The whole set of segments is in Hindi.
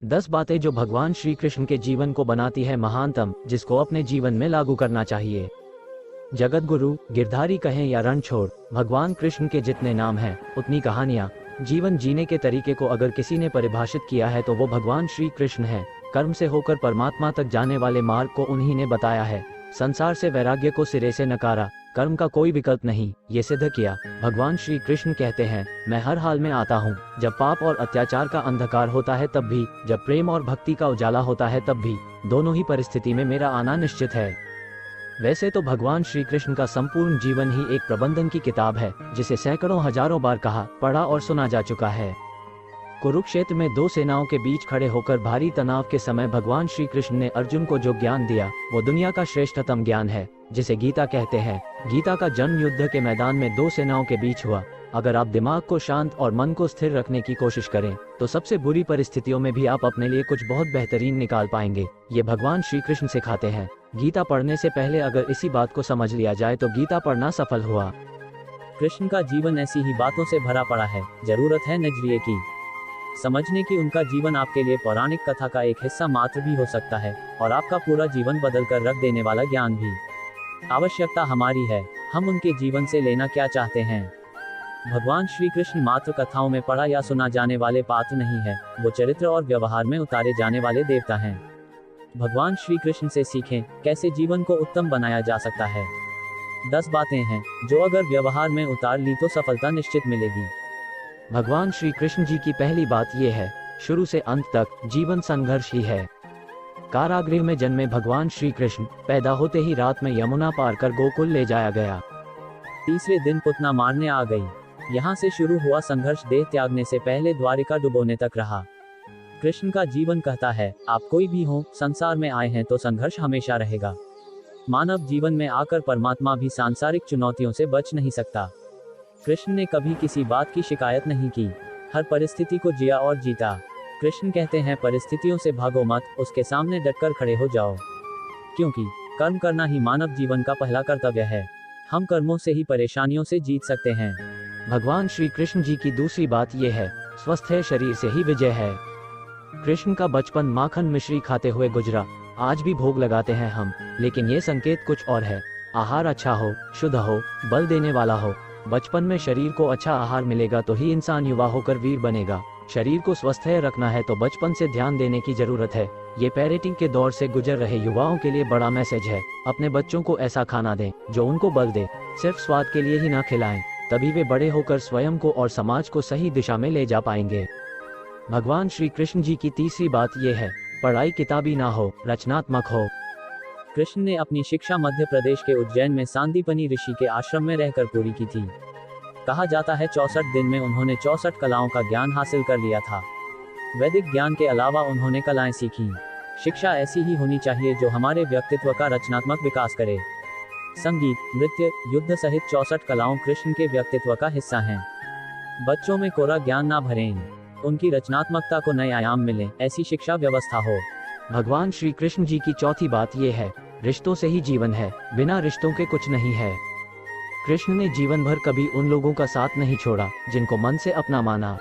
10 बातें जो भगवान श्री कृष्ण के जीवन को बनाती है महानतम, जिसको अपने जीवन में लागू करना चाहिए। जगत गुरु, गिरधारी कहें या रणछोड़, भगवान कृष्ण के जितने नाम हैं उतनी कहानियाँ। जीवन जीने के तरीके को अगर किसी ने परिभाषित किया है तो वो भगवान श्री कृष्ण है। कर्म से होकर परमात्मा तक जाने वाले मार्ग को उन्हीं ने बताया है। संसार से वैराग्य को सिरे से नकारा, कर्म का कोई विकल्प नहीं, ये सिद्ध किया। भगवान श्री कृष्ण कहते हैं, मैं हर हाल में आता हूँ। जब पाप और अत्याचार का अंधकार होता है तब भी, जब प्रेम और भक्ति का उजाला होता है तब भी, दोनों ही परिस्थिति में मेरा आना निश्चित है। वैसे तो भगवान श्री कृष्ण का संपूर्ण जीवन ही एक प्रबंधन की किताब है, जिसे सैकड़ों हजारों बार कहा, पढ़ा और सुना जा चुका है। कुरुक्षेत्र में 2 सेनाओं के बीच खड़े होकर भारी तनाव के समय भगवान श्री कृष्ण ने अर्जुन को जो ज्ञान दिया, वो दुनिया का श्रेष्ठतम ज्ञान है, जिसे गीता कहते हैं। गीता का जन्म युद्ध के मैदान में 2 सेनाओं के बीच हुआ। अगर आप दिमाग को शांत और मन को स्थिर रखने की कोशिश करें तो सबसे बुरी परिस्थितियों में भी आप अपने लिए कुछ बहुत बेहतरीन निकाल पाएंगे। ये भगवान श्री कृष्ण सिखाते हैं। गीता पढ़ने से पहले अगर इसी बात को समझ लिया जाए तो गीता पढ़ना सफल हुआ। कृष्ण का जीवन ऐसी ही बातों से भरा पड़ा है। जरूरत है नजरिए की, समझने की। उनका जीवन आपके लिए पौराणिक कथा का एक हिस्सा मात्र भी हो सकता है और आपका पूरा जीवन बदल कर रख देने वाला ज्ञान भी। आवश्यकता हमारी है, हम उनके जीवन से लेना क्या चाहते हैं। भगवान श्री कृष्ण मात्र कथाओं में पढ़ा या सुना जाने वाले पात्र नहीं है, वो चरित्र और व्यवहार में उतारे जाने वाले देवता हैं। भगवान श्री कृष्ण से सीखें कैसे जीवन को उत्तम बनाया जा सकता है। 10 बातें हैं जो अगर व्यवहार में उतार ली तो सफलता निश्चित मिलेगी। भगवान श्री कृष्ण जी की पहली बात यह है, शुरू से अंत तक जीवन संघर्ष ही है। कारागृह में जन्मे भगवान श्री कृष्ण पैदा होते ही रात में यमुना पार कर गोकुल ले जाया गया। तीसरे दिन पुतना मारने आ गई। यहाँ से शुरू हुआ संघर्ष देह त्यागने से पहले द्वारिका डुबोने तक रहा। कृष्ण का जीवन कहता है, आप कोई भी हो, संसार में आए हैं तो संघर्ष हमेशा रहेगा। मानव जीवन में आकर परमात्मा भी सांसारिक चुनौतियों से बच नहीं सकता। कृष्ण ने कभी किसी बात की शिकायत नहीं की, हर परिस्थिति को जिया और जीता। कृष्ण कहते हैं, परिस्थितियों से भागो मत, उसके सामने डटकर खड़े हो जाओ, क्योंकि कर्म करना ही मानव जीवन का पहला कर्तव्य है। हम कर्मों से ही परेशानियों से जीत सकते हैं। भगवान श्री कृष्ण जी की दूसरी बात यह है, स्वस्थ है शरीर से ही विजय है। कृष्ण का बचपन माखन मिश्री खाते हुए गुजरा। आज भी भोग लगाते हैं हम, लेकिन ये संकेत कुछ और है। आहार अच्छा हो, शुद्ध हो, बल देने वाला हो। बचपन में शरीर को अच्छा आहार मिलेगा तो ही इंसान युवा होकर वीर बनेगा। शरीर को स्वस्थ रखना है तो बचपन से ध्यान देने की जरूरत है। ये पेरेंटिंग के दौर से गुजर रहे युवाओं के लिए बड़ा मैसेज है। अपने बच्चों को ऐसा खाना दें जो उनको बल दे। सिर्फ स्वाद के लिए ही ना खिलाएं, तभी वे बड़े होकर स्वयं को और समाज को सही दिशा में ले जा पाएंगे। भगवान श्री कृष्ण जी की तीसरी बात यह है, पढ़ाई किताबी ना हो, रचनात्मक हो। कृष्ण ने अपनी शिक्षा मध्य प्रदेश के उज्जैन में सांदीपनी ऋषि के आश्रम में रहकर पूरी की थी। कहा जाता है 64 दिन में उन्होंने 64 कलाओं का ज्ञान हासिल कर लिया था। वैदिक ज्ञान के अलावा उन्होंने कलाएं सीखी। शिक्षा ऐसी ही होनी चाहिए जो हमारे व्यक्तित्व का रचनात्मक विकास करे। संगीत, नृत्य, युद्ध सहित 64 कलाओं कृष्ण के व्यक्तित्व का हिस्सा हैं। बच्चों में कोरा ज्ञान ना भरें, उनकी रचनात्मकता को नए आयाम मिले, ऐसी शिक्षा व्यवस्था हो। भगवान श्री कृष्ण जी की चौथी बात यह है, रिश्तों से ही जीवन है, बिना रिश्तों के कुछ नहीं है। कृष्ण ने जीवन भर कभी उन लोगों का साथ नहीं छोड़ा जिनको मन से अपना माना।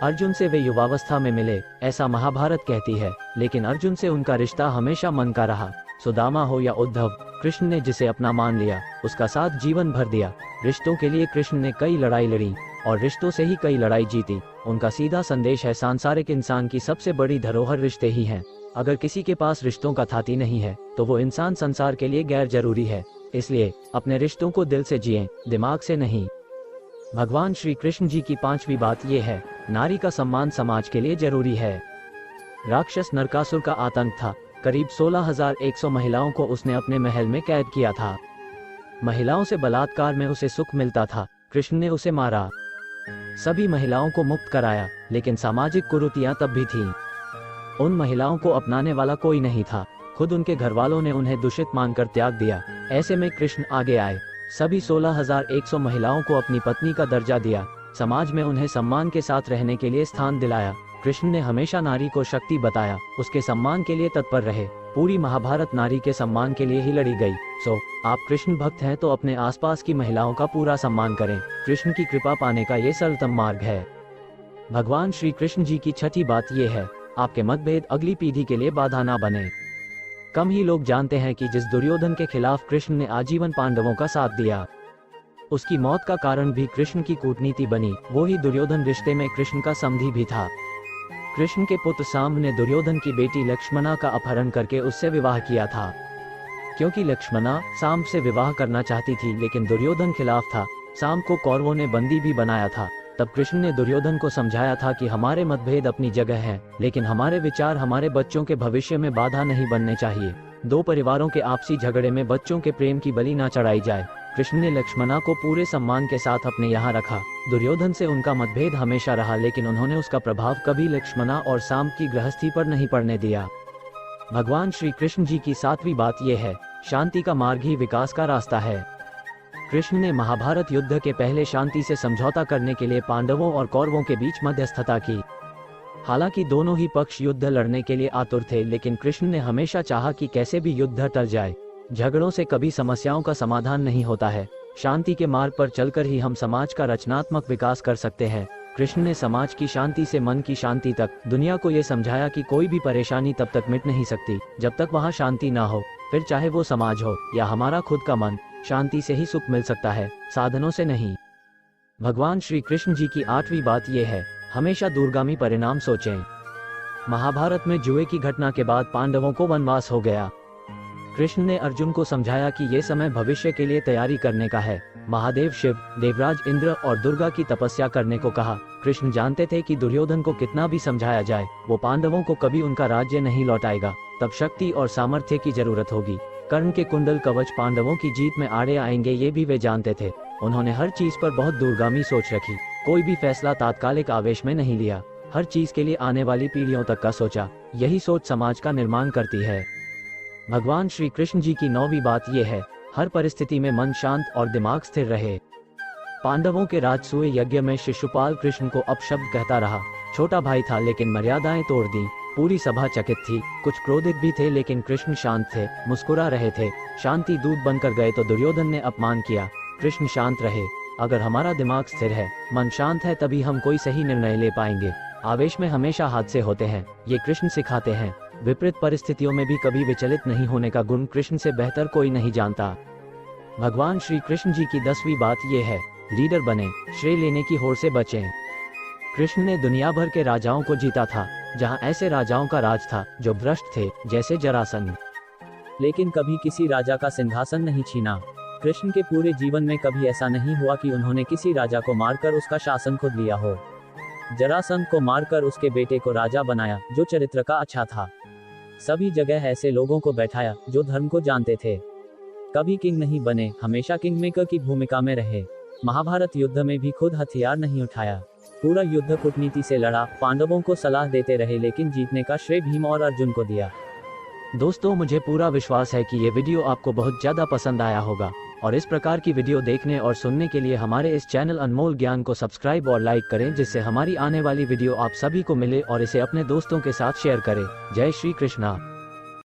अर्जुन से वे युवावस्था में मिले, ऐसा महाभारत कहती है, लेकिन अर्जुन से उनका रिश्ता हमेशा मन का रहा। सुदामा हो या उद्धव, कृष्ण ने जिसे अपना मान लिया, उसका साथ जीवन भर दिया। रिश्तों के लिए कृष्ण ने कई लड़ाई लड़ी और रिश्तों से ही कई लड़ाई जीती। उनका सीधा संदेश है, सांसारिक इंसान की सबसे बड़ी धरोहर रिश्ते ही हैं। अगर किसी के पास रिश्तों का थाती नहीं है तो वो इंसान संसार के लिए गैर जरूरी है। इसलिए अपने रिश्तों को दिल से जिएं, दिमाग से नहीं। भगवान श्री कृष्ण जी की पांचवी बात यह है, नारी का सम्मान समाज के लिए जरूरी है। राक्षस नरकासुर का आतंक था। करीब 16,100 महिलाओं को उसने अपने महल में कैद किया था। महिलाओं से बलात्कार में उसे सुख मिलता था। कृष्ण ने उसे मारा, सभी महिलाओं को मुक्त कराया, लेकिन सामाजिक कुरीतियां तब भी थीं। उन महिलाओं को अपनाने वाला कोई नहीं था। खुद उनके घरवालों ने उन्हें दूषित मानकर त्याग दिया। ऐसे में कृष्ण आगे आए, सभी 16,100 महिलाओं को अपनी पत्नी का दर्जा दिया, समाज में उन्हें सम्मान के साथ रहने के लिए स्थान दिलाया। कृष्ण ने हमेशा नारी को शक्ति बताया, उसके सम्मान के लिए तत्पर रहे। पूरी महाभारत नारी के सम्मान के लिए ही लड़ी गई। आप कृष्ण भक्त हैं तो अपने आसपास की महिलाओं का पूरा सम्मान करें। कृष्ण की कृपा पाने का ये सरलतम मार्ग है। भगवान श्री कृष्ण जी की छठी बात ये है, आपके मतभेद अगली पीढ़ी के लिए बाधा ना बने। कम ही लोग जानते हैं कि जिस दुर्योधन के खिलाफ कृष्ण ने आजीवन पांडवों का साथ दिया, उसकी मौत का कारण भी कृष्ण की कूटनीति बनी। वो ही दुर्योधन रिश्ते में कृष्ण का समधी भी था। कृष्ण के पुत्र सांब ने दुर्योधन की बेटी लक्ष्मणा का अपहरण करके उससे विवाह किया था। क्योंकि लक्ष्मणा सांब से विवाह करना चाहती थी, लेकिन दुर्योधन खिलाफ था। सांब को कौरवों ने बंदी भी बनाया था। तब कृष्ण ने दुर्योधन को समझाया था कि हमारे मतभेद अपनी जगह हैं, लेकिन हमारे विचार हमारे बच्चों के भविष्य में बाधा नहीं बनने चाहिए। दो परिवारों के आपसी झगड़े में बच्चों के प्रेम की बलि ना चढ़ाई जाए। कृष्ण ने लक्ष्मणा को पूरे सम्मान के साथ अपने यहाँ रखा। दुर्योधन से उनका मतभेद हमेशा रहा, लेकिन उन्होंने उसका प्रभाव कभी लक्ष्मणा और सांब की गृहस्थी पर नहीं पड़ने दिया। भगवान श्री कृष्ण जी की 7वीं बात यह है, शांति का मार्ग ही विकास का रास्ता है। कृष्ण ने महाभारत युद्ध के पहले शांति से समझौता करने के लिए पांडवों और कौरवों के बीच मध्यस्थता की। हालांकि दोनों ही पक्ष युद्ध लड़ने के लिए आतुर थे, लेकिन कृष्ण ने हमेशा चाहा कि कैसे भी युद्ध टल जाए। झगड़ों से कभी समस्याओं का समाधान नहीं होता है। शांति के मार्ग पर चलकर ही हम समाज का रचनात्मक विकास कर सकते हैं। कृष्ण ने समाज की शांति से मन की शांति तक दुनिया को ये समझाया कि कोई भी परेशानी तब तक मिट नहीं सकती जब तक वहाँ शांति ना हो। फिर चाहे वो समाज हो या हमारा खुद का मन, शांति से ही सुख मिल सकता है, साधनों से नहीं। भगवान श्री कृष्ण जी की 8वीं बात यह है, हमेशा दूरगामी परिणाम सोचें। महाभारत में जुए की घटना के बाद पांडवों को वनवास हो गया। कृष्ण ने अर्जुन को समझाया कि ये समय भविष्य के लिए तैयारी करने का है। महादेव शिव, देवराज इंद्र और दुर्गा की तपस्या करने को कहा। कृष्ण जानते थे कि दुर्योधन को कितना भी समझाया जाए, वो पांडवों को कभी उनका राज्य नहीं लौटाएगा। तब शक्ति और सामर्थ्य की जरूरत होगी। कर्ण के कुंडल कवच पांडवों की जीत में आड़े आएंगे, ये भी वे जानते थे। उन्होंने हर चीज पर बहुत दूरगामी सोच रखी। कोई भी फैसला तात्कालिक आवेश में नहीं लिया। हर चीज के लिए आने वाली पीढ़ियों तक का सोचा। यही सोच समाज का निर्माण करती है। भगवान श्री कृष्ण जी की 9वीं बात यह है, हर परिस्थिति में मन शांत और दिमाग स्थिर रहे। पांडवों के राजसूय यज्ञ में शिशुपाल कृष्ण को अपशब्द कहता रहा। छोटा भाई था, लेकिन मर्यादाएं तोड़ दी। पूरी सभा चकित थी। कुछ क्रोधित भी थे, लेकिन कृष्ण शांत थे, मुस्कुरा रहे थे। शांति दूत बनकर गए तो दुर्योधन ने अपमान किया। कृष्ण शांत रहे। अगर हमारा दिमाग स्थिर है, मन शांत है, तभी हम कोई सही निर्णय ले पाएंगे। आवेश में हमेशा हादसे होते हैं, ये कृष्ण सिखाते हैं। विपरीत परिस्थितियों में भी कभी विचलित नहीं होने का गुण कृष्ण से बेहतर कोई नहीं जानता। भगवान श्री कृष्ण जी की 10वीं बात यह है, लीडर बने, श्रेय लेने की होड़ से बचें। कृष्ण ने दुनिया भर के राजाओं को जीता था, जहां ऐसे राजाओं का राज था जो भ्रष्ट थे, जैसे जरासंध, लेकिन कभी किसी राजा का सिंहासन नहीं छीना। कृष्ण के पूरे जीवन में कभी ऐसा नहीं हुआ कि उन्होंने किसी राजा को मारकर उसका शासन खुद लिया हो। जरासंध को मारकर उसके बेटे को राजा बनाया, जो चरित्र का अच्छा था। सभी जगह ऐसे लोगों को बैठाया जो धर्म को जानते थे। कभी किंग नहीं बने, हमेशा किंग मेकर की भूमिका में रहे। महाभारत युद्ध में भी खुद हथियार नहीं उठाया। पूरा युद्ध कूटनीति से लड़ा। पांडवों को सलाह देते रहे, लेकिन जीतने का श्रेय भीम और अर्जुन को दिया। दोस्तों, मुझे पूरा विश्वास है कि ये वीडियो आपको बहुत ज़्यादा पसंद आया होगा, और इस प्रकार की वीडियो देखने और सुनने के लिए हमारे इस चैनल अनमोल ज्ञान को सब्सक्राइब और लाइक करें, जिससे हमारी आने वाली वीडियो आप सभी को मिले, और इसे अपने दोस्तों के साथ शेयर करें। जय श्री कृष्णा।